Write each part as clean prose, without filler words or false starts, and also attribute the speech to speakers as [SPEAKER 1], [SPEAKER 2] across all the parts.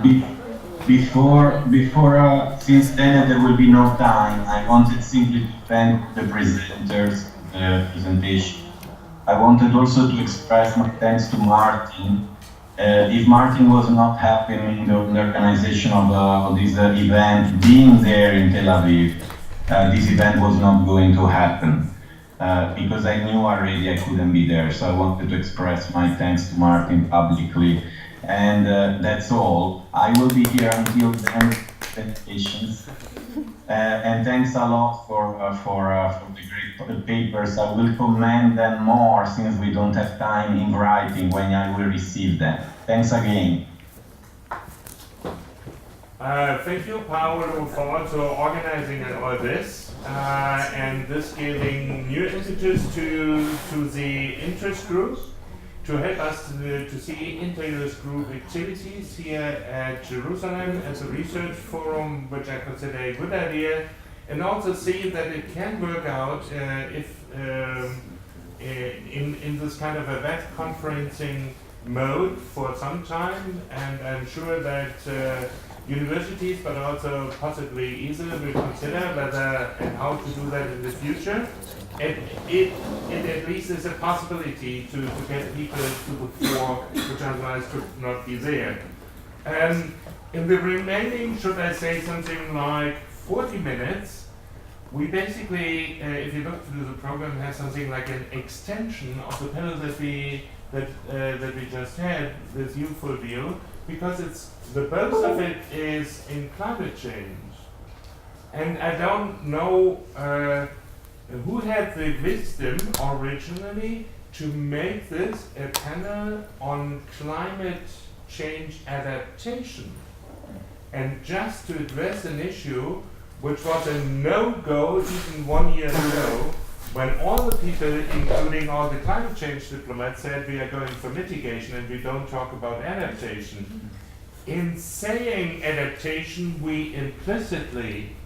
[SPEAKER 1] Be since then there will be no time, I wanted simply to thank the presenters for the presentation. I wanted also to express my thanks to Martin. If Martin was not helping in the organization of this event, being there in Tel Aviv, this event was not going to happen. Because I knew already I couldn't be there, so I wanted to express my thanks to Martin publicly. And that's all. I will be here until then. Presentations. And thanks a lot for the great papers. I will comment them more since we don't have time in writing when I will receive them. Thanks again.
[SPEAKER 2] Thank you, Paolo, for also organizing all this and this giving new impetus to the interest group, to help us to see interest group activities here at Jerusalem as a research forum, which I consider a good idea, and also see that it can work out if in this kind of event conferencing mode for some time, and I'm sure that universities, but also possibly ESIL, will consider whether and how to do that in the future. It at least is a possibility to get people to the fore, which otherwise could not be there. In the remaining, should I say something like 40 minutes, we basically, if you look through the program, have something like an extension of the panel that we just had, this youthful deal, because it's the both of it is in climate change, and I don't know who had the wisdom originally to make this a panel on climate change adaptation, and just to address an issue which was a no-go even 1 year ago, when all the people, including all the climate change diplomats, said we are going for mitigation and we don't talk about adaptation. In saying adaptation, we implicitly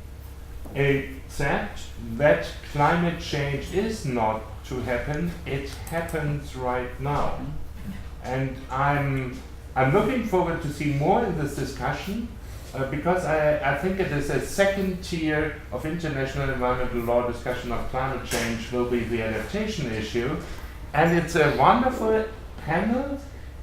[SPEAKER 2] accept that climate change is not to happen, it happens right now. And I'm looking forward to see more in this discussion, because I think it is a second tier of international environmental law discussion of climate change will be the adaptation issue. And it's a wonderful panel,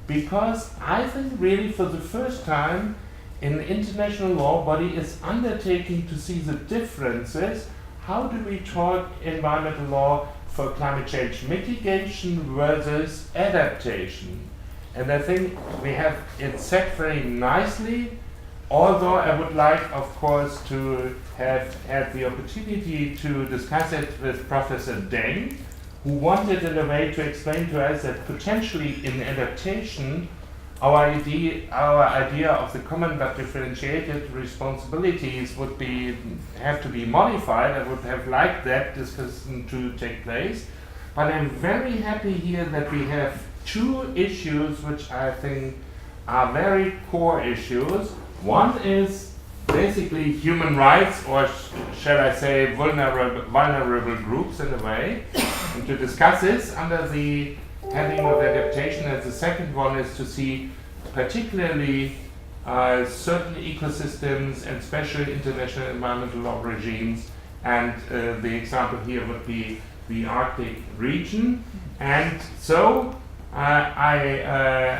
[SPEAKER 2] because I think really for the first time an international law body is undertaking to see the differences. How do we talk environmental law for climate change mitigation versus adaptation? And I think we have it set very nicely, although I would like, of course, to have had the opportunity to discuss it with Professor Deng, who wanted in a way to explain to us that potentially in adaptation, our idea of the common but differentiated responsibilities would have to be modified. I would have liked that discussion to take place. But I'm very happy here that we have two issues which I think are very core issues. One is basically human rights, or shall I say vulnerable groups in a way, and to discuss this under the heading of adaptation. And the second one is to see particularly certain ecosystems and special international environmental law regimes, and the example here would be the Arctic region. And so I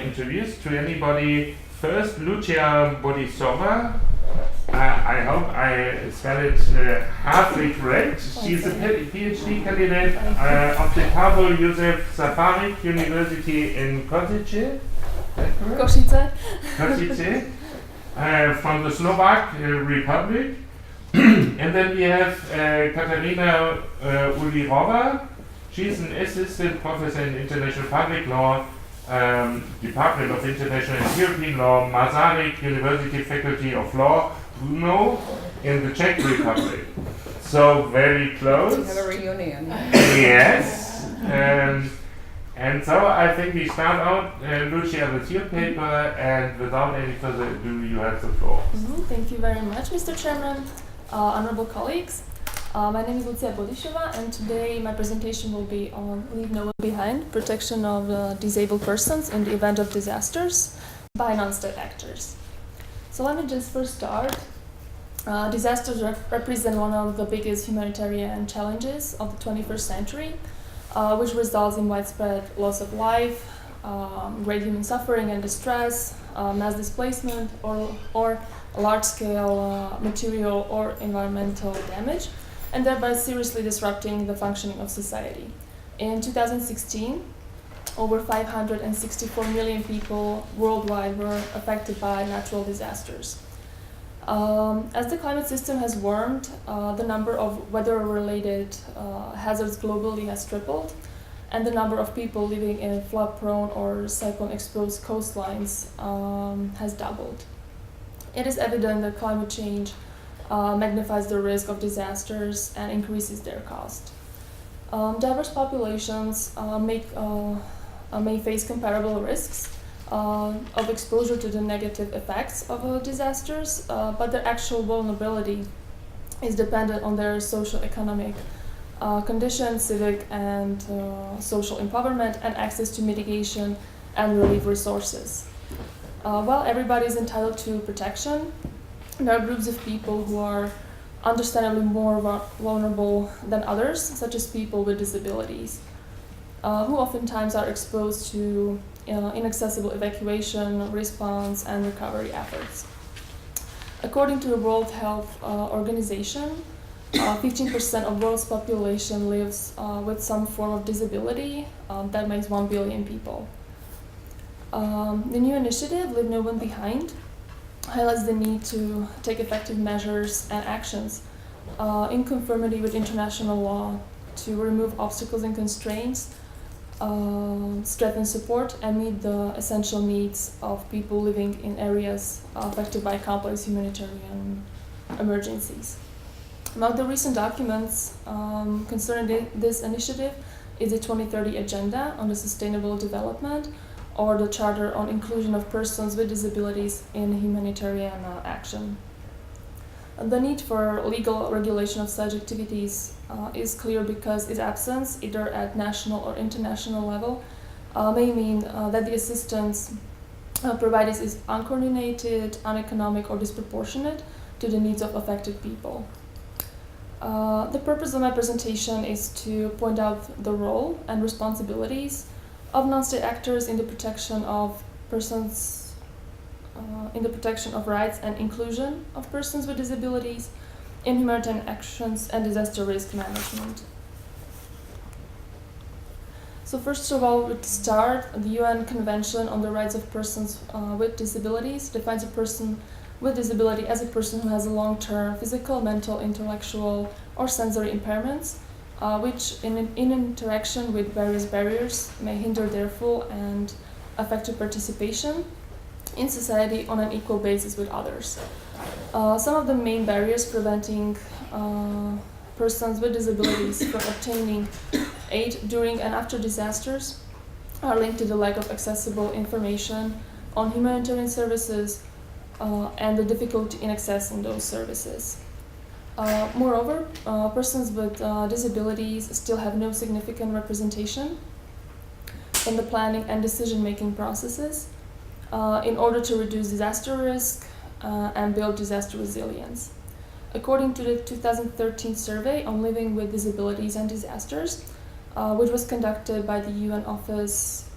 [SPEAKER 2] introduced to anybody first Lucia Bodisova. I hope I spell it halfway correct. She's a PhD candidate of the Pavol Josef Safarik University in Košice. Košice, from the Slovak Republic. And then we have Katarina Ulirova. She's an assistant professor in international public law, Department of International and European Law, Masaryk University Faculty of Law, Brno, in the Czech Republic. So very close.
[SPEAKER 3] We have a reunion.
[SPEAKER 2] Yes. And so I think we start out, Lucia, with your paper, and without any further ado, you have the floor.
[SPEAKER 4] Thank you very much, Mr. Chairman, honorable colleagues. My name is Lucia Bodisova, and today my presentation will be on Leave No One Behind, protection of disabled persons in the event of disasters. by non-state actors. So let me just first start. Disasters represent one of the biggest humanitarian challenges of the 21st century, which results in widespread loss of life, great human suffering and distress, mass displacement, or large-scale material or environmental damage, and thereby seriously disrupting the functioning of society. In 2016, over 564 million people worldwide were affected by natural disasters. As the climate system has warmed, the number of weather-related hazards globally has tripled, and the number of people living in flood-prone or cyclone-exposed coastlines has doubled. It is evident that climate change magnifies the risk of disasters and increases their cost. Diverse populations may face comparable risks of exposure to the negative effects of disasters, but their actual vulnerability is dependent on their socio-economic conditions, civic and social empowerment, and access to mitigation and relief resources. While everybody is entitled to protection, there are groups of people who are understandably more vulnerable than others, such as people with disabilities, who oftentimes are exposed to inaccessible evacuation, response, and recovery efforts. According to the World Health Organization, 15% of world's population lives with some form of disability. That makes 1 billion people. The new initiative, Leave No One Behind, highlights the need to take effective measures and actions in conformity with international law to remove obstacles and constraints, strengthen support, and meet the essential needs of people living in areas affected by complex humanitarian emergencies. Among the recent documents concerning this initiative is the 2030 Agenda on the Sustainable Development, or the Charter on Inclusion of Persons with Disabilities in Humanitarian Action. The need for legal regulation of such activities is clear because its absence, either at national or international level, may mean that the assistance provided is uncoordinated, uneconomic, or disproportionate to the needs of affected people. The purpose of my presentation is to point out the role and responsibilities of non-state actors in the protection of persons, in the protection of rights and inclusion of persons with disabilities in humanitarian actions and disaster risk management. So first of all, to start, the UN Convention on the Rights of Persons with Disabilities defines a person with disability as a person who has a long-term physical, mental, intellectual, or sensory impairments, which in interaction with various barriers may hinder their full and effective participation in society on an equal basis with others. Some of the main barriers preventing persons with disabilities from obtaining aid during and after disasters are linked to the lack of accessible information on humanitarian services and the difficulty in accessing those services. Moreover, persons with disabilities still have no significant representation in the planning and decision-making processes in order to reduce disaster risk and build disaster resilience. According to the 2013 survey on living with disabilities and disasters, which was conducted by the UN Office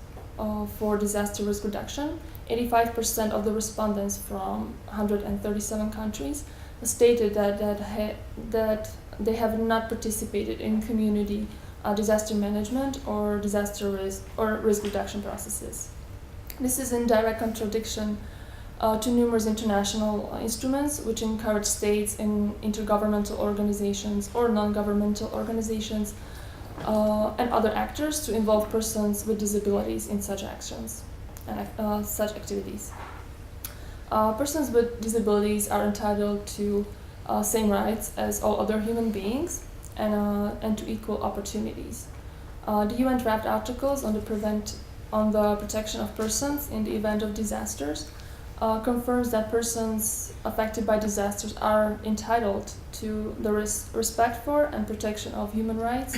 [SPEAKER 4] for Disaster Risk Reduction, 85% of the respondents from 137 countries stated that they have not participated in community disaster management or disaster risk reduction processes. This is in direct contradiction to numerous international instruments which encourage states and intergovernmental organizations or non-governmental organizations and other actors to involve persons with disabilities in such actions and such activities. Persons with disabilities are entitled to same rights as all other human beings and to equal opportunities. The UN draft articles on the protection of persons in the event of disasters confirms that persons affected by disasters are entitled to the respect for and protection of human rights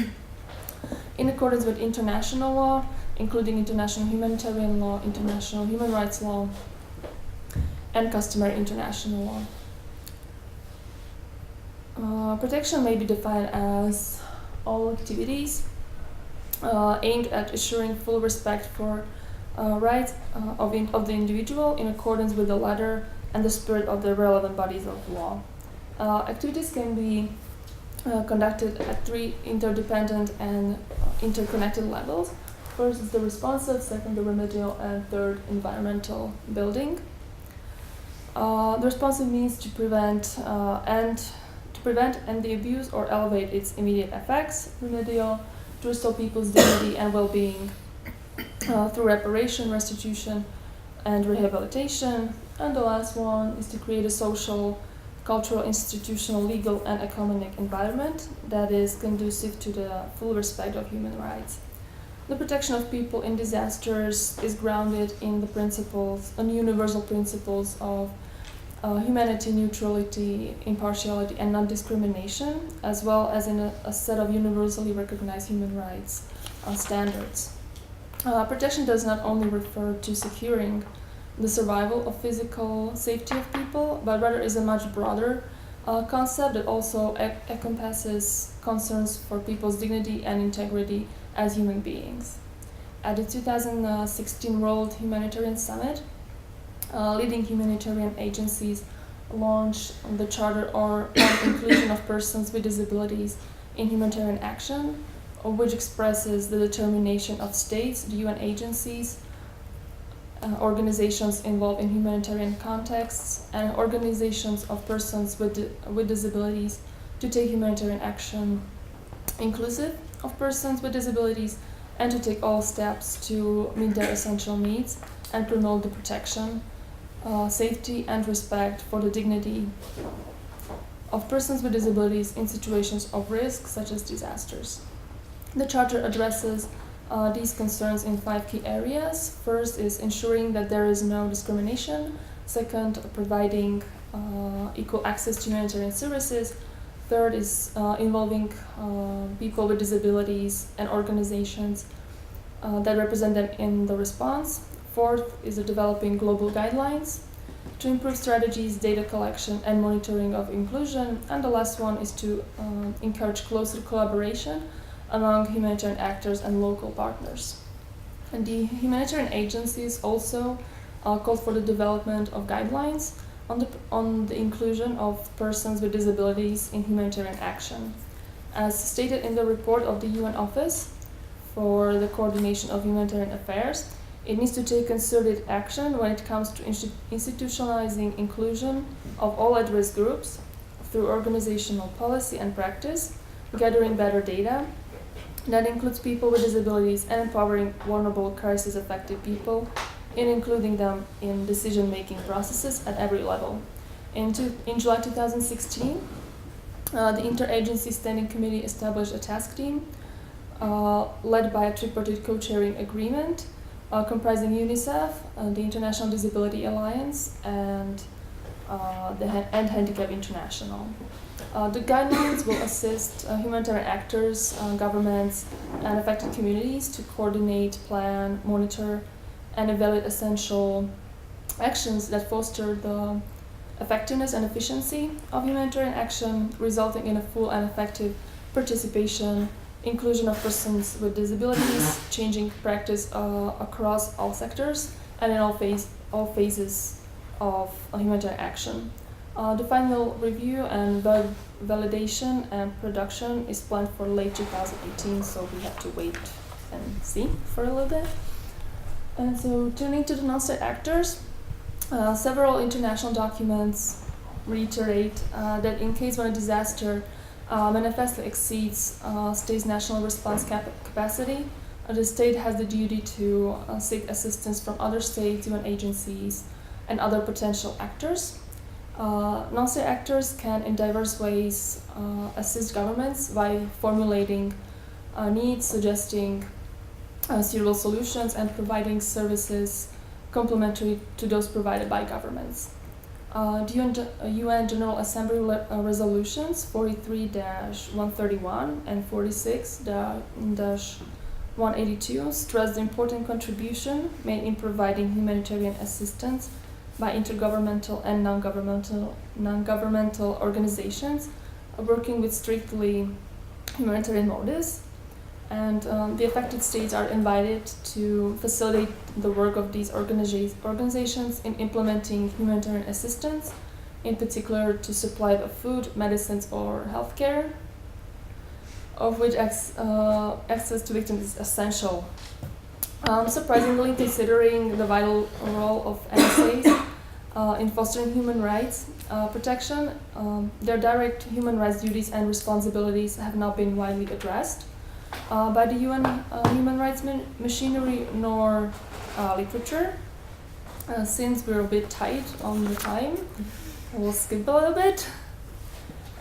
[SPEAKER 4] in accordance with international law, including international humanitarian law, international human rights law, and customary international law. Protection may be defined as all activities aimed at assuring full respect for rights of the individual in accordance with the letter and the spirit of the relevant bodies of law. Activities can be conducted at 3 interdependent and interconnected levels. First is the responsive, second the remedial, and third environmental building. The responsive means to prevent and the abuse or elevate its immediate effects. Remedial, to restore people's dignity and well-being through reparation, restitution, and rehabilitation. And the last one is to create a social, cultural, institutional, legal, and economic environment that is conducive to the full respect of human rights. The protection of people in disasters is grounded in the principles, on universal principles of humanity, neutrality, impartiality, and non-discrimination, as well as in a set of universally recognized human rights standards. Protection does not only refer to securing the survival of physical safety of people, but rather is a much broader concept that also encompasses concerns for people's dignity and integrity as human beings. At the 2016 World Humanitarian Summit, leading humanitarian agencies launched the Charter on Inclusion of Persons with Disabilities in Humanitarian Action, which expresses the determination of states, the UN agencies, organizations involved in humanitarian contexts, and organizations of persons with disabilities to take humanitarian action inclusive of persons with disabilities and to take all steps to meet their essential needs and promote the protection, safety, and respect for the dignity of persons with disabilities in situations of risk, such as disasters. The Charter addresses these concerns in 5 key areas. First is ensuring that there is no discrimination. Second, providing equal access to humanitarian services. Third is involving people with disabilities and organizations that represent them in the response. Fourth is developing global guidelines to improve strategies, data collection, and monitoring of inclusion. And the last one is to encourage closer collaboration among humanitarian actors and local partners. And the humanitarian agencies also called for the development of guidelines on the inclusion of persons with disabilities in humanitarian action. As stated in the report of the UN Office for the Coordination of Humanitarian Affairs, it needs to take concerted action when it comes to institutionalizing inclusion of all at-risk groups through organizational policy and practice, gathering better data that includes people with disabilities and empowering vulnerable crisis-affected people in including them in decision-making processes at every level. In July 2016, the Interagency Standing Committee established a task team led by a tripartite co-chairing agreement comprising UNICEF, the International Disability Alliance, and Handicap International. The guidelines will assist humanitarian actors, governments, and affected communities to coordinate, plan, monitor, and evaluate essential actions that foster the effectiveness and efficiency of humanitarian action, resulting in a full and effective participation, inclusion of persons with disabilities, changing practice across all sectors and in all phases of humanitarian action. The final review and validation and production is planned for late 2018, so we have to wait and see for a little bit. And so, turning to the non-state actors, several international documents reiterate that in case when a disaster manifestly exceeds state's national response capacity, the state has the duty to seek assistance from other states, UN agencies, and other potential actors. Non-state actors can, in diverse ways, assist governments by formulating needs, suggesting suitable solutions, and providing services complementary to those provided by governments. The UN General Assembly resolutions 43-131 and 46-182 stress the important contribution made in providing humanitarian assistance by intergovernmental and non-governmental organizations working with strictly humanitarian motives. And the affected states are invited to facilitate the work of these organizations in implementing humanitarian assistance, in particular to supply of food, medicines, or healthcare, of which access to victims is essential. Surprisingly, considering the vital role of NSAs in fostering human rights protection, their direct human rights duties and responsibilities have not been widely addressed by the UN human rights machinery nor literature. Since we're a bit tight on the time, I will skip a little bit,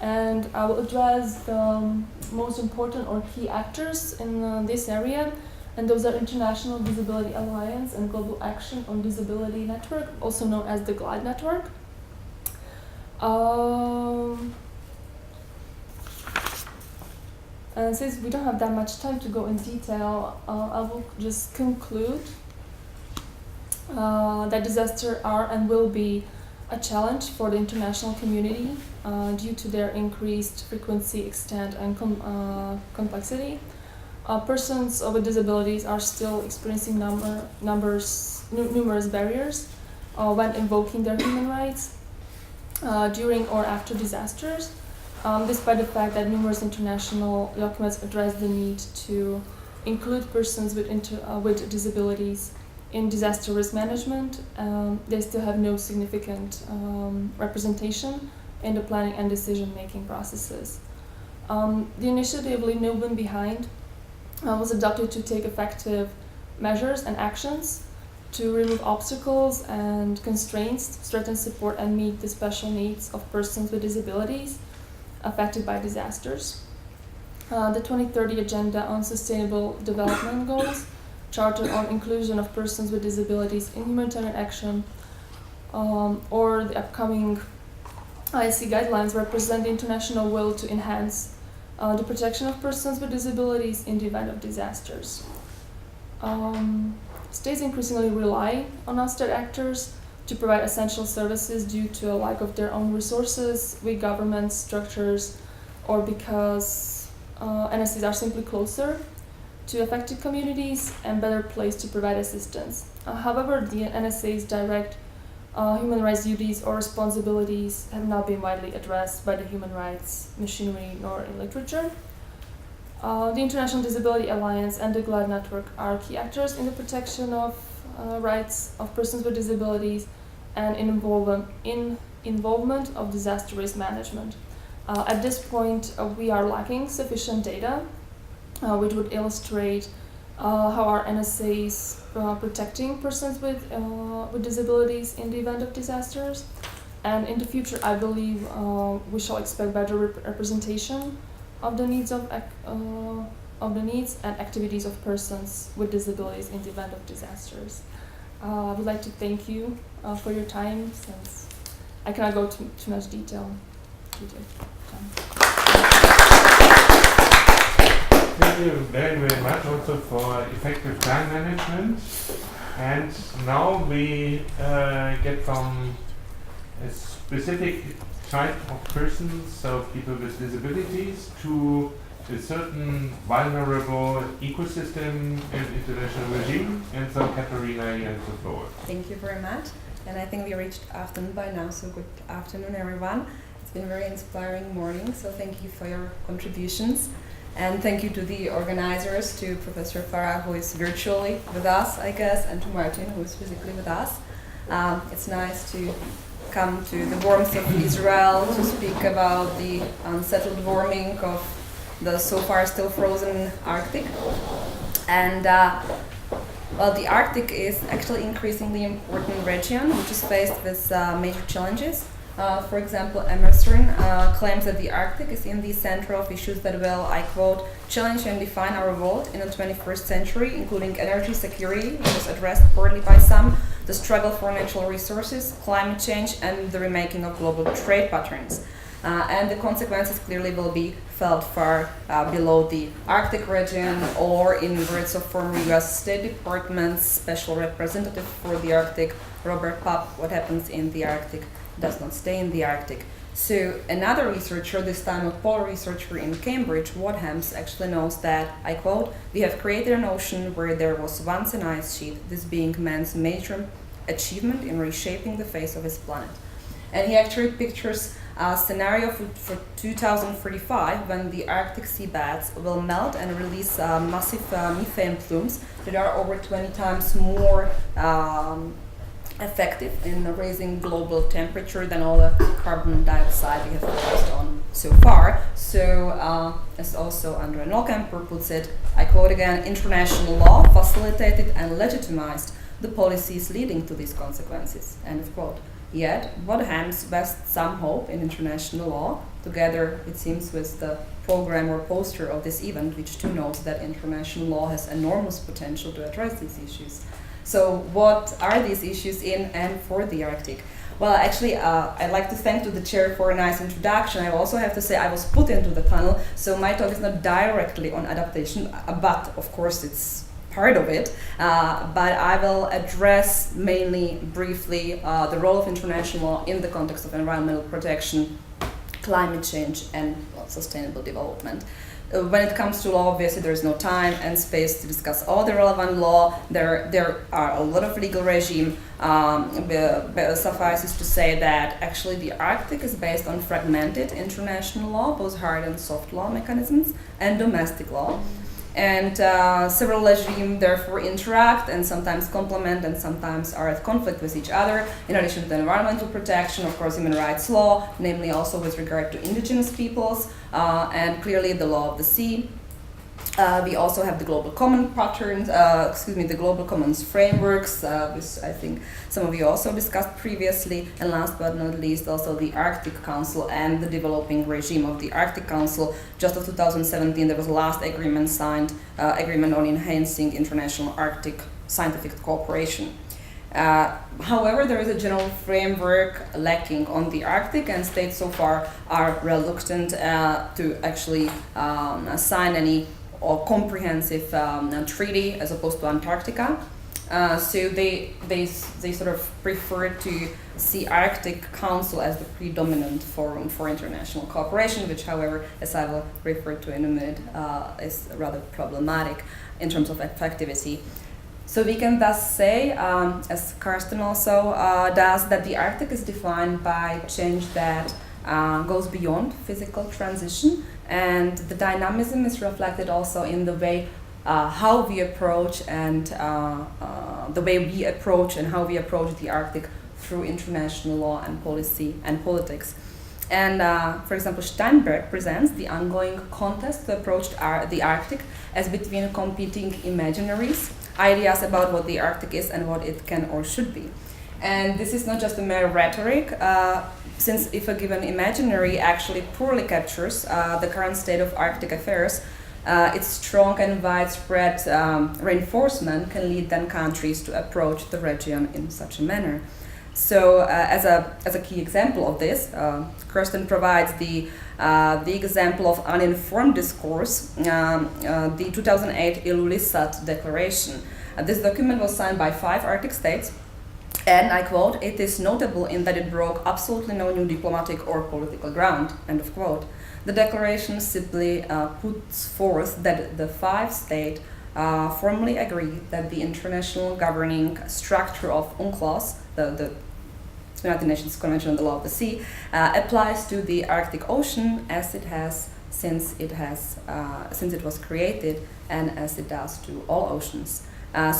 [SPEAKER 4] and I will address the most important or key actors in this area, and those are International Disability Alliance and Global Action on Disability Network, also known as the GLIDE network. And since we don't have that much time to go in detail, I will just conclude that disasters are and will be a challenge for the international community due to their increased frequency, extent, and complexity. Persons with disabilities are still experiencing numerous barriers when invoking their human rights during or after disasters, despite the fact that numerous international documents address the need to include persons with disabilities in disaster risk management. They still have no significant representation in the planning and decision-making processes. The initiative Leave No One Behind was adopted to take effective measures and actions to remove obstacles and constraints, strengthen support, and meet the special needs of persons with disabilities affected by disasters. The 2030 Agenda on Sustainable Development Goals, Charter on Inclusion of Persons with Disabilities in Humanitarian Action, or the upcoming ESIL guidelines represent the international will to enhance the protection of persons with disabilities in the event of disasters. States increasingly rely on us-state actors to provide essential services due to a lack of their own resources, weak government structures, or because NSAs are simply closer to affected communities and better placed to provide assistance. However, the NSA's direct human rights duties or responsibilities have not been widely addressed by the human rights machinery nor in literature. The International Disability Alliance and the GLIDE network are key actors in the protection of rights of persons with disabilities and in involvement of disaster risk management. At this point, we are lacking sufficient data which would illustrate how our NSAs protecting persons with disabilities in the event of disasters. And in the future, I believe we shall expect better representation of the needs and activities of persons with disabilities in the event of disasters. I would like to thank you for your time, since I cannot go too much detail due to time.
[SPEAKER 2] Thank you very, very much also for effective time management. And now we get from a specific type of persons, so people with disabilities, to a certain vulnerable ecosystem and international regime. And so Katharina, you have the floor.
[SPEAKER 3] Thank you very much. And I think we reached afternoon by now, so good afternoon everyone. It's been a very inspiring morning, so thank you for your contributions. And thank you to the organizers, to Professor Farah, who is virtually with us, I guess, and to Martin, who is physically with us. It's nice to come to the warmth of Israel to speak about the unsettled warming of the so far still frozen Arctic. And well, the Arctic is actually an increasingly important region which is faced with major challenges. For example, Emerson claims that the Arctic is in the center of issues that will, I quote, challenge and define our world in the 21st century, including energy security, which is addressed poorly by some, the struggle for natural resources, climate change, and the remaking of global trade patterns. And the consequences clearly will be felt far below the Arctic region, or in words of former US State Department's special representative for the Arctic, Robert Papp, what happens in the Arctic does not stay in the Arctic. So another researcher, this time a polar researcher in Cambridge, Wadhams, actually knows that, I quote, "We have created an ocean where there was once an ice sheet, this being man's major achievement in reshaping the face of his planet." And he actually pictures a scenario for 2035 when the Arctic sea beds will melt and release massive methane plumes that are over 20 times more effective in raising global temperature than all the carbon dioxide we have focused on so far. So, as also Andrea Nolkemper puts it, I quote again, "International law facilitated and legitimized the policies leading to these consequences," end of quote. Yet, Wadhams vests some hope in international law, together, it seems, with the program or poster of this event, which too notes that international law has enormous potential to address these issues. So what are these issues in and for the Arctic? Well, actually, I'd like to thank to the chair for a nice introduction. I also have to say I was put into the panel, so my talk is not directly on adaptation, but of course it's part of it. But I will address mainly, briefly, the role of international law in the context of environmental protection, climate change, and sustainable development. When it comes to law, obviously there is no time and space to discuss all the relevant law. There are a lot of legal regime. Suffices to say that actually the Arctic is based on fragmented international law, both hard and soft law mechanisms, and domestic law. And several regimes therefore interact and sometimes complement and sometimes are at conflict with each other. In addition to environmental protection, of course, human rights law, namely also with regard to indigenous peoples, and clearly the law of the sea. We also have the global common patterns, the global commons frameworks, which I think some of you also discussed previously. And last but not least, also the Arctic Council and the developing regime of the Arctic Council. Just in 2017, there was the last agreement signed, agreement on enhancing international Arctic scientific cooperation. However, there is a general framework lacking on the Arctic, and states so far are reluctant to actually sign any or comprehensive treaty as opposed to Antarctica. So they sort of prefer to see Arctic Council as the predominant forum for international cooperation, which, however, as I will refer to in a minute, is rather problematic in terms of effectivity. So we can thus say, as Karsten also does, that the Arctic is defined by change that goes beyond physical transition, and the dynamism is reflected also in the way how we approach and the way we approach and how we approach the Arctic through international law and policy and politics. And for example, Steinberg presents the ongoing contest to approach the Arctic as between competing imaginaries, ideas about what the Arctic is and what it can or should be. And this is not just a mere rhetoric, since if a given imaginary actually poorly captures the current state of Arctic affairs, its strong and widespread reinforcement can lead then countries to approach the region in such a manner. So as a key example of this, Kirsten provides the example of uninformed discourse, the 2008 Ilulissat Declaration. This document was signed by 5 Arctic states, and I quote, "It is notable in that it broke absolutely no new diplomatic or political ground," end of quote. The declaration simply puts forth that the 5 states formally agree that the international governing structure of UNCLOS, the United Nations Convention on the Law of the Sea, applies to the Arctic Ocean as it has since it was created, and as it does to all oceans.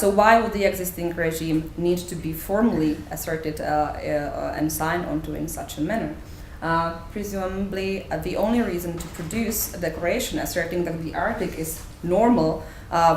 [SPEAKER 3] So why would the existing regime need to be formally asserted and signed onto in such a manner? Presumably, the only reason to produce a declaration asserting that the Arctic is normal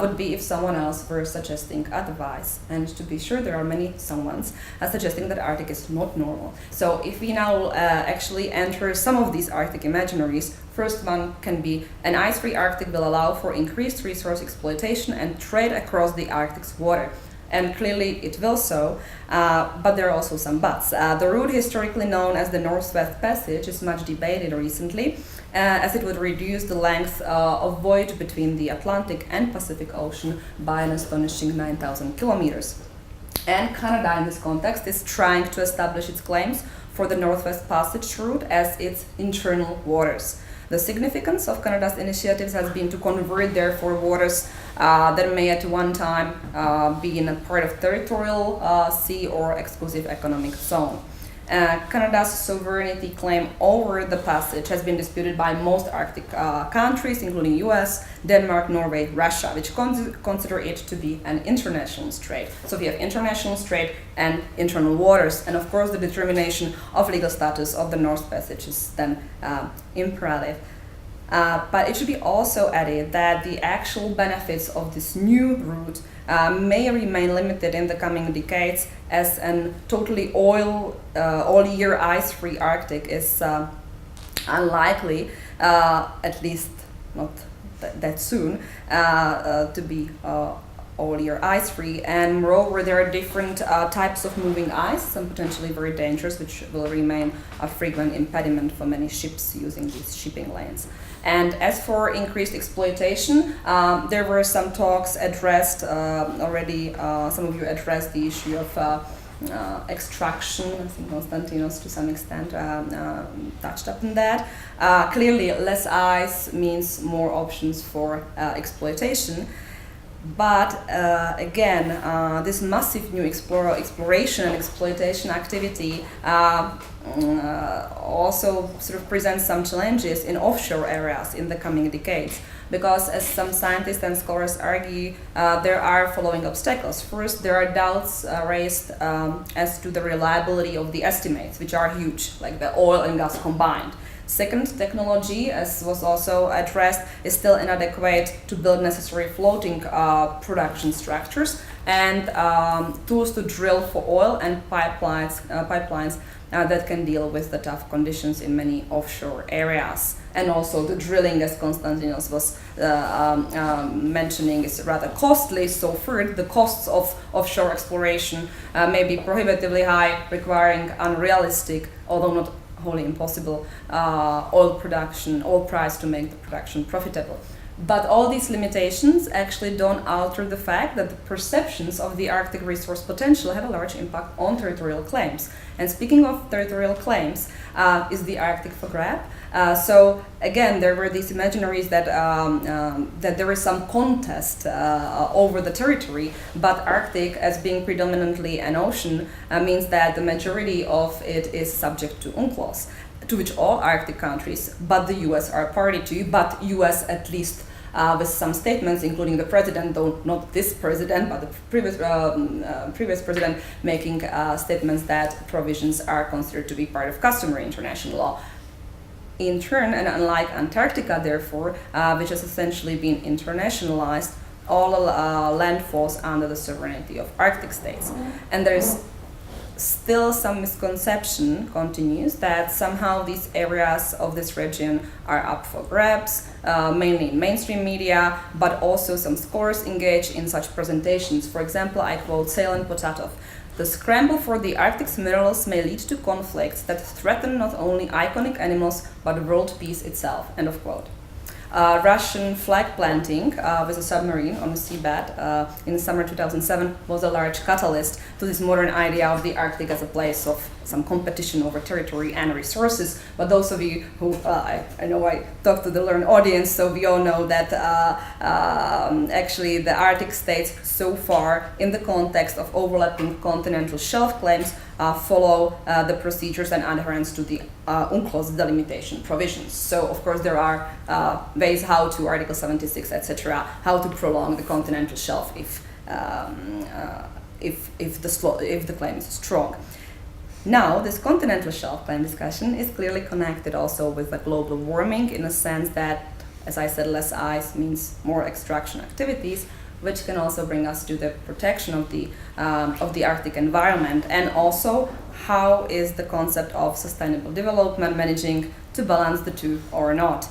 [SPEAKER 3] would be if someone else were suggesting otherwise. And to be sure, there are many someones suggesting that Arctic is not normal. So if we now actually enter some of these Arctic imaginaries, first one can be an ice-free Arctic will allow for increased resource exploitation and trade across the Arctic's water. And clearly it will so, but there are also some buts. The route historically known as the Northwest Passage is much debated recently, as it would reduce the length of voyage between the Atlantic and Pacific Ocean by an astonishing 9,000 kilometers. And Canada, in this context, is trying to establish its claims for the Northwest Passage route as its internal waters. The significance of Canada's initiatives has been to convert, therefore, waters that may at one time be in a part of territorial sea or exclusive economic zone. Canada's sovereignty claim over the passage has been disputed by most Arctic countries, including US, Denmark, Norway, Russia, which consider it to be an international strait. So we have international strait and internal waters, and of course the determination of legal status of the North Passage is then imperative. But it should be also added that the actual benefits of this new route may remain limited in the coming decades, as an totally all-year ice-free Arctic is unlikely, at least not that soon, to be all-year ice-free. And moreover, there are different types of moving ice, some potentially very dangerous, which will remain a frequent impediment for many ships using these shipping lanes. And as for increased exploitation, there were some talks addressed already. Some of you addressed the issue of extraction. I think Konstantinos to some extent touched upon that. Clearly, less ice means more options for exploitation. But again, this massive new exploration and exploitation activity also sort of presents some challenges in offshore areas in the coming decades. Because as some scientists and scholars argue, there are following obstacles. First, there are doubts raised as to the reliability of the estimates, which are huge, like the oil and gas combined. Second, technology, as was also addressed, is still inadequate to build necessary floating production structures and tools to drill for oil and pipelines that can deal with the tough conditions in many offshore areas. And also the drilling, as Konstantinos was mentioning, is rather costly. So third, the costs of offshore exploration may be prohibitively high, requiring unrealistic, although not wholly impossible, oil price to make the production profitable. But all these limitations actually don't alter the fact that the perceptions of the Arctic resource potential have a large impact on territorial claims. And speaking of territorial claims, is the Arctic for grab? So again, there were these imaginaries that there is some contest over the territory, but Arctic, as being predominantly an ocean, means that the majority of it is subject to UNCLOS, to which all Arctic countries, but the US are party to, but US at least with some statements, including the president, though not this president, but the previous president, making statements that provisions are considered to be part of customary international law. In turn, and unlike Antarctica, therefore, which has essentially been internationalized, all land falls under the sovereignty of Arctic states. And there is still some misconception continues that somehow these areas of this region are up for grabs, mainly in mainstream media, but also some scholars engage in such presentations. For example, I quote Sale and Potatov: "The scramble for the Arctic's minerals may lead to conflicts that threaten not only iconic animals, but world peace itself." End of quote. Russian flag planting with a submarine on the seabed in summer 2007 was a large catalyst to this modern idea of the Arctic as a place of some competition over territory and resources. But those of you who, I know I talk to the learned audience, so we all know that actually the Arctic states so far, in the context of overlapping continental shelf claims, follow the procedures and adherence to the UNCLOS delimitation provisions. So, of course, there are ways how to Article 76, etc., how to prolong the continental shelf if the claim is strong. Now, this continental shelf claim discussion is clearly connected also with the global warming, in a sense that, as I said, less ice means more extraction activities, which can also bring us to the protection of the Arctic environment, and also how is the concept of sustainable development managing to balance the two or not.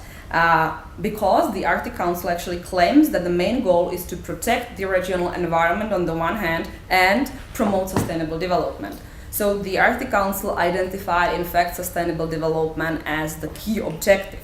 [SPEAKER 3] Because the Arctic Council actually claims that the main goal is to protect the regional environment on the one hand and promote sustainable development. So the Arctic Council identified, in fact, sustainable development as the key objective.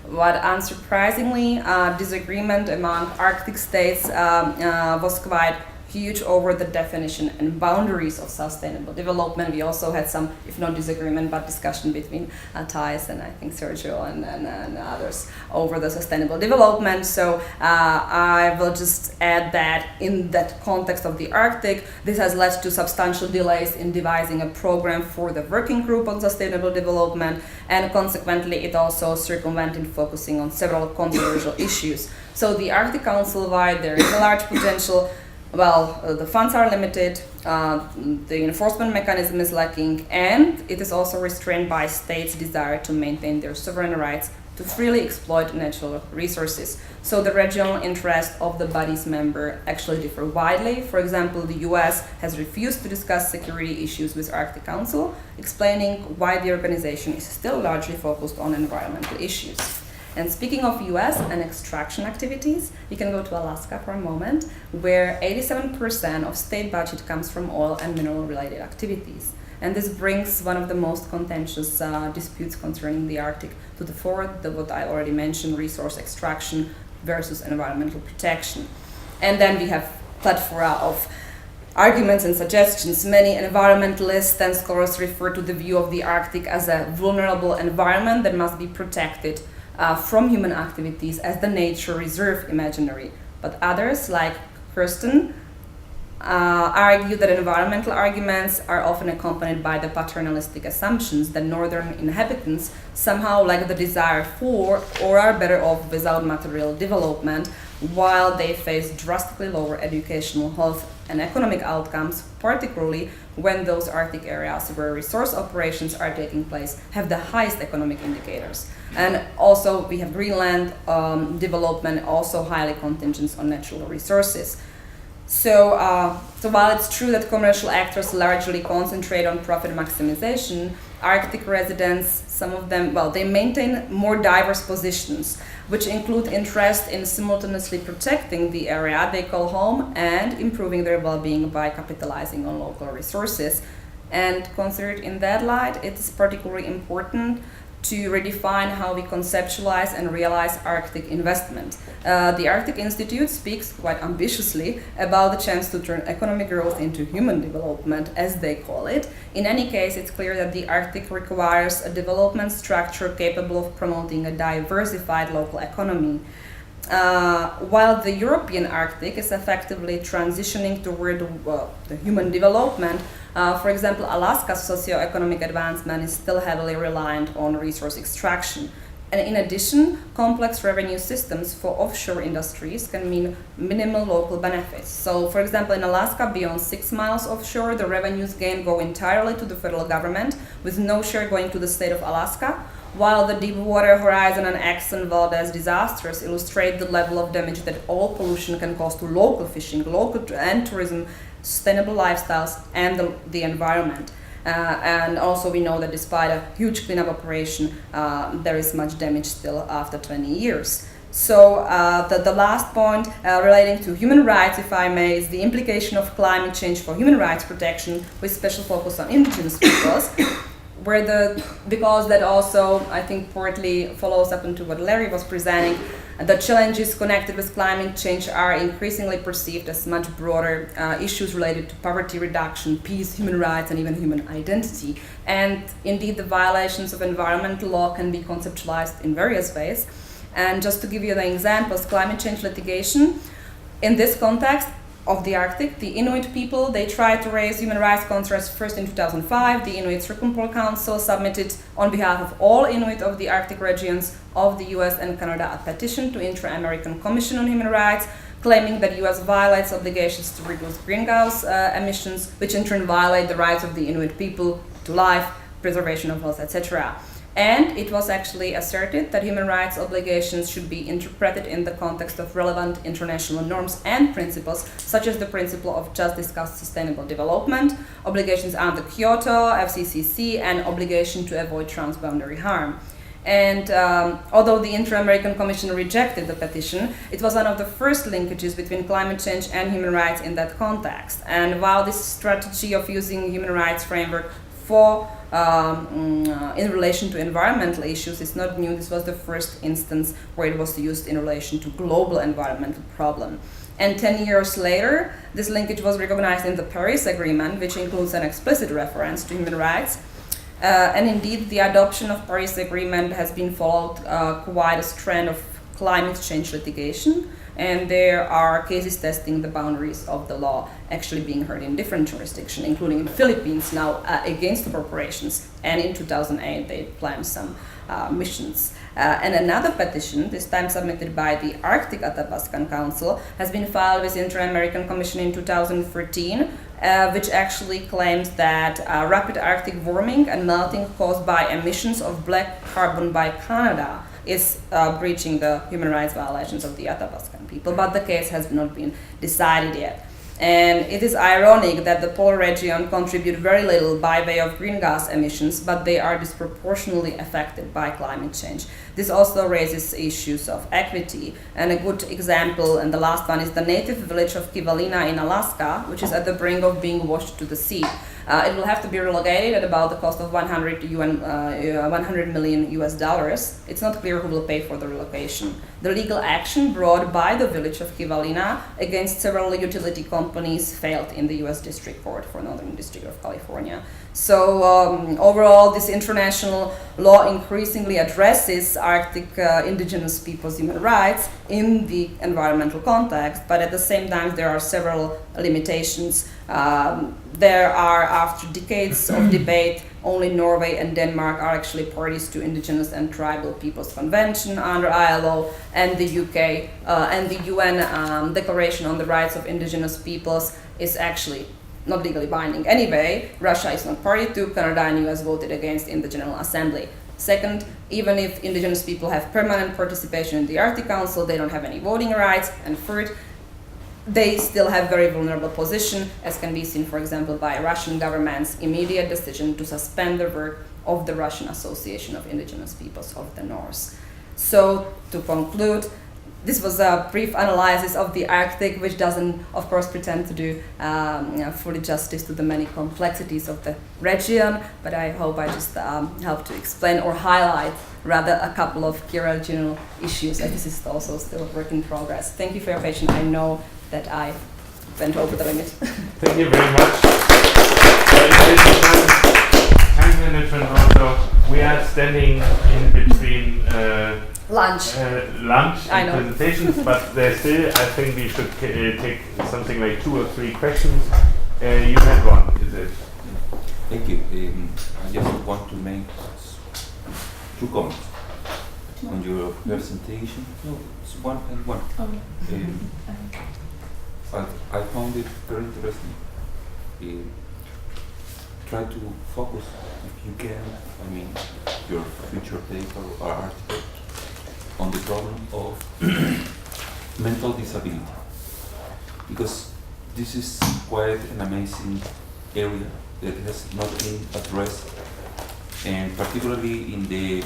[SPEAKER 3] But unsurprisingly, disagreement among Arctic states was quite huge over the definition and boundaries of sustainable development. We also had some, if not disagreement, but discussion between Thais and I think Sergio and others over the sustainable development. So I will just add that in that context of the Arctic, this has led to substantial delays in devising a program for the working group on sustainable development, and consequently it also circumvented focusing on several controversial issues. So the Arctic Council-wide, there is a large potential. Well, the funds are limited, the enforcement mechanism is lacking, and it is also restrained by states' desire to maintain their sovereign rights to freely exploit natural resources. So the regional interests of the body's member actually differ widely. For example, the US has refused to discuss security issues with Arctic Council, explaining why the organization is still largely focused on environmental issues. And speaking of US and extraction activities, we can go to Alaska for a moment, where 87% of state budget comes from oil and mineral related activities. And this brings one of the most contentious disputes concerning the Arctic to the fore, what I already mentioned, resource extraction versus environmental protection. And then we have plethora of arguments and suggestions. Many environmentalists and scholars refer to the view of the Arctic as a vulnerable environment that must be protected from human activities as the nature reserve imaginary. But others, like Kirsten, argue that environmental arguments are often accompanied by the paternalistic assumptions that northern inhabitants somehow lack the desire for or are better off without material development, while they face drastically lower educational, health, and economic outcomes, particularly when those Arctic areas where resource operations are taking place have the highest economic indicators. And also we have Greenland development also highly contingent on natural resources. So while it's true that commercial actors largely concentrate on profit maximization, Arctic residents, some of them, well, they maintain more diverse positions, which include interest in simultaneously protecting the area they call home and improving their well-being by capitalizing on local resources. And considered in that light, it is particularly important to redefine how we conceptualize and realize Arctic investment. The Arctic Institute speaks quite ambitiously about the chance to turn economic growth into human development, as they call it. In any case, it's clear that the Arctic requires a development structure capable of promoting a diversified local economy. While the European Arctic is effectively transitioning toward the human development, for example, Alaska's socio-economic advancement is still heavily reliant on resource extraction. And in addition, complex revenue systems for offshore industries can mean minimal local benefits. So, for example, in Alaska, beyond 6 miles offshore, the revenues gained go entirely to the federal government, with no share going to the state of Alaska, while the Deepwater Horizon and Exxon Valdez disasters illustrate the level of damage that oil pollution can cause to local fishing, local and tourism, sustainable lifestyles, and the environment. And also we know that despite a huge cleanup operation, there is much damage still after 20 years. So the last point relating to human rights, if I may, is the implication of climate change for human rights protection with special focus on indigenous peoples. Because that also, I think, partly follows up into what Larry was presenting, the challenges connected with climate change are increasingly perceived as much broader issues related to poverty reduction, peace, human rights, and even human identity. And indeed, the violations of environmental law can be conceptualized in various ways. And just to give you the examples, climate change litigation, in this context, of the Arctic, the Inuit people, they tried to raise human rights concerns first in 2005. The Inuit Circumpolar Council submitted on behalf of all Inuit of the Arctic regions of the US and Canada a petition to Inter-American Commission on Human Rights, claiming that US violates obligations to reduce greenhouse emissions, which in turn violate the rights of the Inuit people to life, preservation of health, etc. And it was actually asserted that human rights obligations should be interpreted in the context of relevant international norms and principles, such as the principle of just discussed sustainable development, obligations under Kyoto, FCCC, and obligation to avoid transboundary harm. And although the Inter-American Commission rejected the petition, it was one of the first linkages between climate change and human rights in that context. And while this strategy of using human rights framework for in relation to environmental issues is not new. This was the first instance where it was used in relation to global environmental problem. And 10 years later, this linkage was recognized in the Paris Agreement, which includes an explicit reference to human rights. And indeed, the adoption of Paris Agreement has been followed quite a trend of climate change litigation, and there are cases testing the boundaries of the law actually being heard in different jurisdictions, including in the Philippines now against the corporations, and in 2008 they planned some missions. And another petition, this time submitted by the Arctic Athabascan Council, has been filed with the Inter-American Commission in 2013, which actually claims that rapid Arctic warming and melting caused by emissions of black carbon by Canada is breaching the human rights violations of the Athabascan people, but the case has not been decided yet. And it is ironic that the polar region contribute very little by way of green gas emissions, but they are disproportionately affected by climate change. This also raises issues of equity, and a good example, and the last one, is the native village of Kivalina in Alaska, which is at the brink of being washed to the sea. It will have to be relocated at about the cost of 100 million US dollars. It's not clear who will pay for the relocation. The legal action brought by the village of Kivalina against several utility companies failed in the US District Court for Northern District of California. So overall, this international law increasingly addresses Arctic indigenous peoples' human rights in the environmental context, but at the same time there are several limitations. There are, after decades of debate, only Norway and Denmark are actually parties to Indigenous and Tribal Peoples Convention under ILO, and the UK and the UN Declaration on the Rights of Indigenous Peoples is actually not legally binding anyway. Russia is not party to, Canada and US voted against in the General Assembly. Second, even if indigenous people have permanent participation in the Arctic Council, they don't have any voting rights. And third, they still have very vulnerable position, as can be seen, for example, by Russian government's immediate decision to suspend the work of the Russian Association of Indigenous Peoples of the North. So, to conclude, this was a brief analysis of the Arctic, which doesn't, of course, pretend to do fully justice to the many complexities of the region, but I hope I just helped to explain or highlight rather a couple of key regional issues, and this is also still a work in progress. Thank you for your patience. I know that I went over the limit.
[SPEAKER 2] Thank you very much. Time management also. We are standing in between
[SPEAKER 3] lunch
[SPEAKER 2] and presentations, but there's still, I think we should take something like 2 or 3 questions. You had one, is it?
[SPEAKER 5] Thank you. I just want to make 2 comments on your presentation. No, it's one and one. I found it very interesting. Try to focus, if you can, I mean, your future paper or article on the problem of mental disability, because this is quite an amazing area that has not been addressed, and particularly in the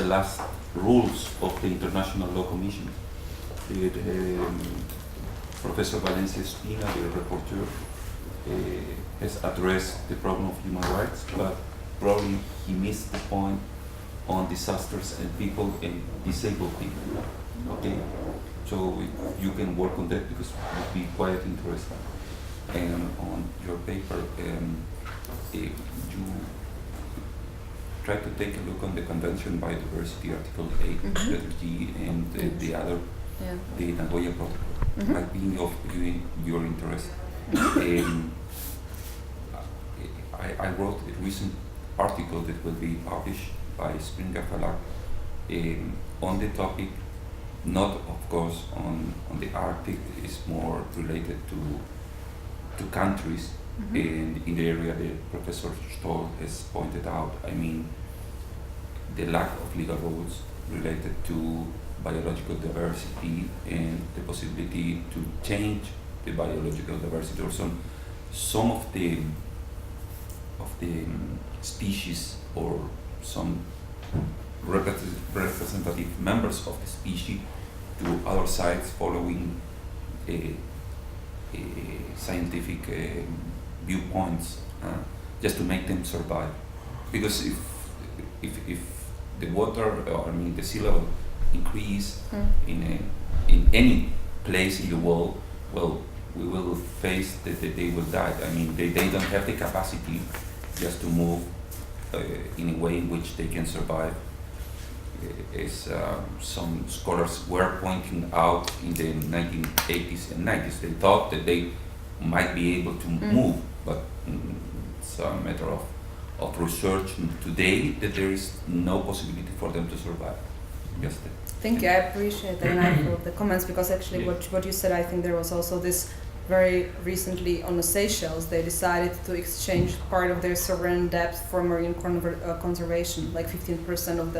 [SPEAKER 5] last rules of the International Law Commission. Professor Valencia Espina, the rapporteur, has addressed the problem of human rights, but probably he missed the point on disasters and people and disabled people. Okay, so if you can work on that, because it would be quite interesting. And on your paper, you try to take a look on the Convention Biodiversity Article 8, letter G, and the other, the Nagoya Protocol, might be of your interest. I wrote a recent article that will be published by Springer Verlag on the topic, not of course on the Arctic, is more related to countries, and in the area that Professor Stoll has pointed out. I mean, the lack of legal rules related to biological diversity and the possibility to change the biological diversity, or some of the species, or some representative members of the species to other sites following scientific viewpoints, just to make them survive. Because if the water, or I mean the sea level increase in any place in the wall, well, we will face that they will die. I mean, they don't have the capacity just to move in a way in which they can survive. As some scholars were pointing out in the 1980s and 90s, they thought that they might be able to move, but it's a matter of research today that there is no possibility for them to survive. Just that.
[SPEAKER 3] Thank you, I appreciate that, and I approve the comments, because actually what you said, I think there was also this very recently on the Seychelles, they decided to exchange part of their sovereign debt for marine conservation, like 15% of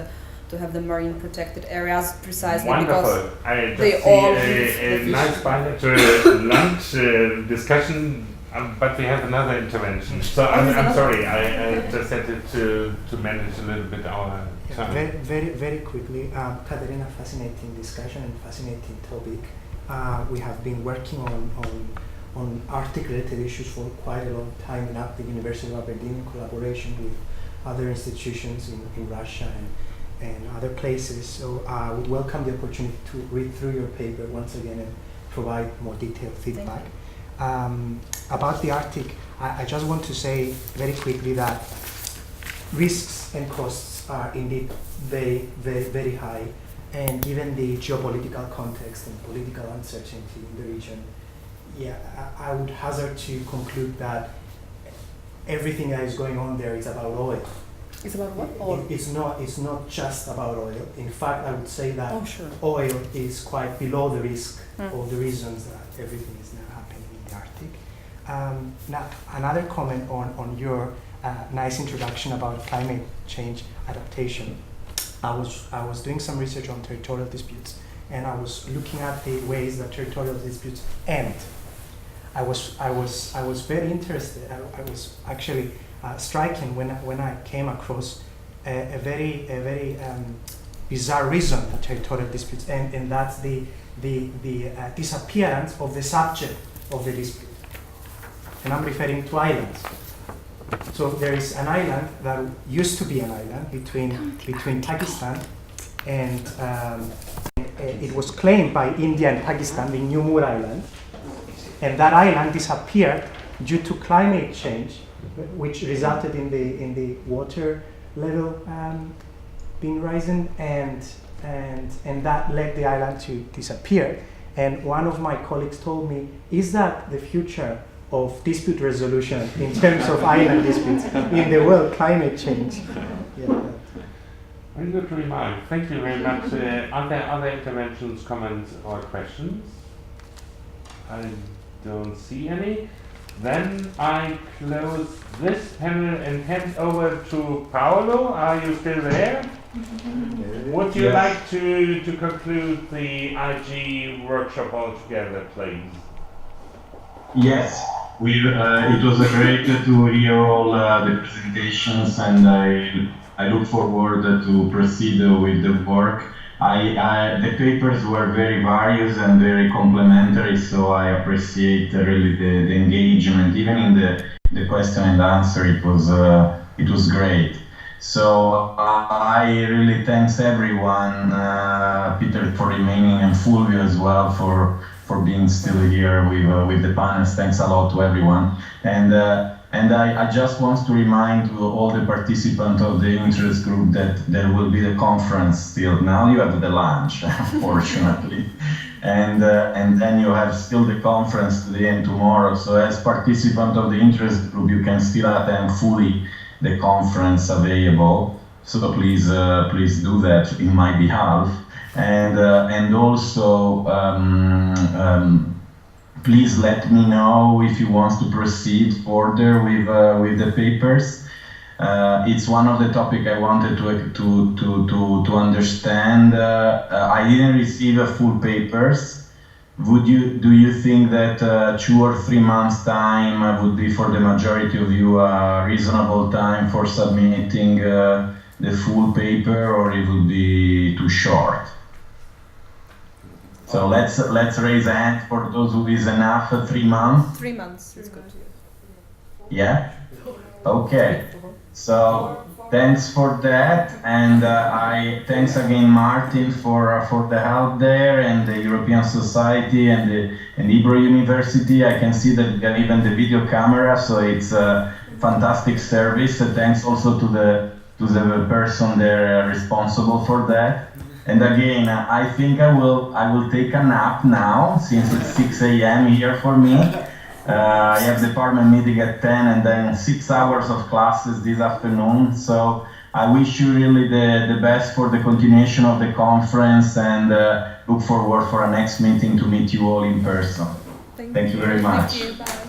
[SPEAKER 3] to have the marine protected areas, precisely
[SPEAKER 2] Wonderful.
[SPEAKER 3] because
[SPEAKER 2] I just
[SPEAKER 3] they
[SPEAKER 2] see
[SPEAKER 3] all
[SPEAKER 2] a nice bilateral lunch discussion, but we have another intervention. So I'm sorry, I just had to manage a little bit our time.
[SPEAKER 6] Very quickly, Katerina, fascinating discussion and fascinating topic. We have been working on Arctic-related issues for quite a long time at the University of Aberdeen in collaboration with other institutions in Russia and other places. So I would welcome the opportunity to read through your paper once again and provide more detailed feedback. About the Arctic, I just want to say very quickly that risks and costs are indeed very high, and given the geopolitical context and political uncertainty in the region, I would hazard to conclude that everything that is going on there is about oil.
[SPEAKER 3] it's about what? Oil.
[SPEAKER 6] It's not just about oil. In fact, I would say that
[SPEAKER 3] Sure.
[SPEAKER 6] oil is quite below the risk of the reasons that everything is now happening in the Arctic. Now, another comment on your nice introduction about climate change adaptation. I was doing some research on territorial disputes, and I was looking at the ways that territorial disputes end. I was very interested. I was actually striking when I came across a very bizarre reason for territorial disputes end, and that's the disappearance of the subject of the dispute. And I'm referring to islands. So there is an island that used to be an island between Pakistan, and it was claimed by India and Pakistan, the Numur Island, and that island disappeared due to climate change, which resulted in the water level being rising, and that led the island to disappear. And one of my colleagues told me, "Is that the future of dispute resolution in terms of island disputes in the world, climate change?"
[SPEAKER 2] Very good remark. Thank you very much. Are there other interventions, comments, or questions? I don't see any. Then I close this panel and hand over to Paolo. Are you still there? Would you like to conclude the IG workshop altogether, please?
[SPEAKER 1] Yes, it was great to hear all the presentations, and I look forward to proceed with the work. The papers were very various and very complementary, so I appreciate really the engagement. Even in the question and answer, it was great. So I really thanks everyone, Peter for remaining, and Fulvio as well for being still here with the panels. Thanks a lot to everyone. And I just want to remind all the participants of the interest group that there will be the conference still. Now you have the lunch, unfortunately. And then you have still the conference today and tomorrow. So as participant of the interest group, you can still attend fully the conference available. So please do that in my behalf. And also, please let me know if you want to proceed further with the papers. It's one of the topics I wanted to understand. I didn't receive a full papers. Do you think that 2 or 3 months time would be for the majority of you a reasonable time for submitting the full paper, or it would be too short? So let's raise a hand for those who is enough. 3 months.
[SPEAKER 3] 3 months is good.
[SPEAKER 1] Yeah. Okay. So thanks for that, and I thanks again Martin for the help there, and the European Society and Hebrew University. I can see that you have even the video camera, so it's a fantastic service. Thanks also to the person there responsible for that. And again, I think I will take a nap now, since it's 6 a.m. here for me. I have department meeting at 10 and then 6 hours of classes this afternoon. So I wish you really the best for the continuation of the conference, and look forward for our next meeting to meet you all in person. Thank you very much.
[SPEAKER 3] Thank you. Bye.